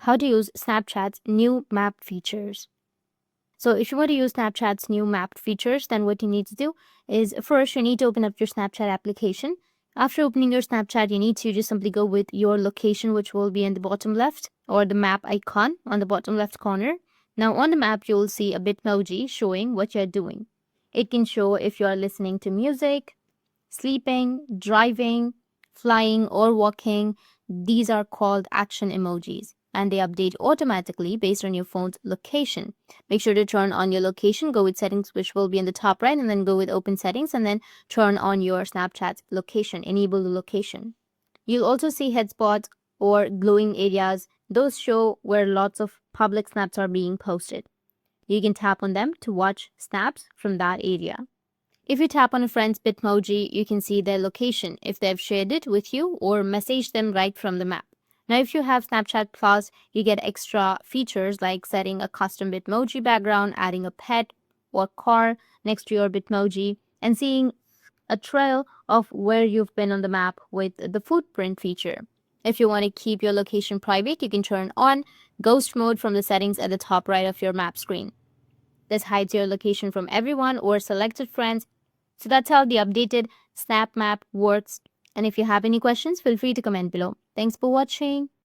how to use Snapchat's new map features. So if you want to use Snapchat's new mapped features, then what you need to do is first you need to open up your Snapchat application. After opening your Snapchat, you need to just simply go with your location, which will be in the bottom left, or the map icon on the bottom left corner. Now on the map, you'll see a Bitmoji showing what you're doing. It can show if you are listening to music, sleeping, driving, flying, or walking. These are called action emojis, and they update automatically based on your phone's location. Make sure to turn on your location, go with settings, which will be in the top right, and then go with open settings, and then turn on your Snapchat location, enable the location. You'll also see head spots or glowing areas. Those show where lots of public snaps are being posted. You can tap on them to watch snaps from that area. If you tap on a friend's Bitmoji, you can see their location if they've shared it with you or message them right from the map. Now, if you have Snapchat Plus, you get extra features like setting a custom Bitmoji background, adding a pet or car next to your Bitmoji, and seeing a trail of where you've been on the map with the footprint feature. If you want to keep your location private, you can turn on ghost mode from the settings at the top right of your map screen. This hides your location from everyone or selected friends. So that's how the updated Snap Map works. And if you have any questions, feel free to comment below. Thanks for watching.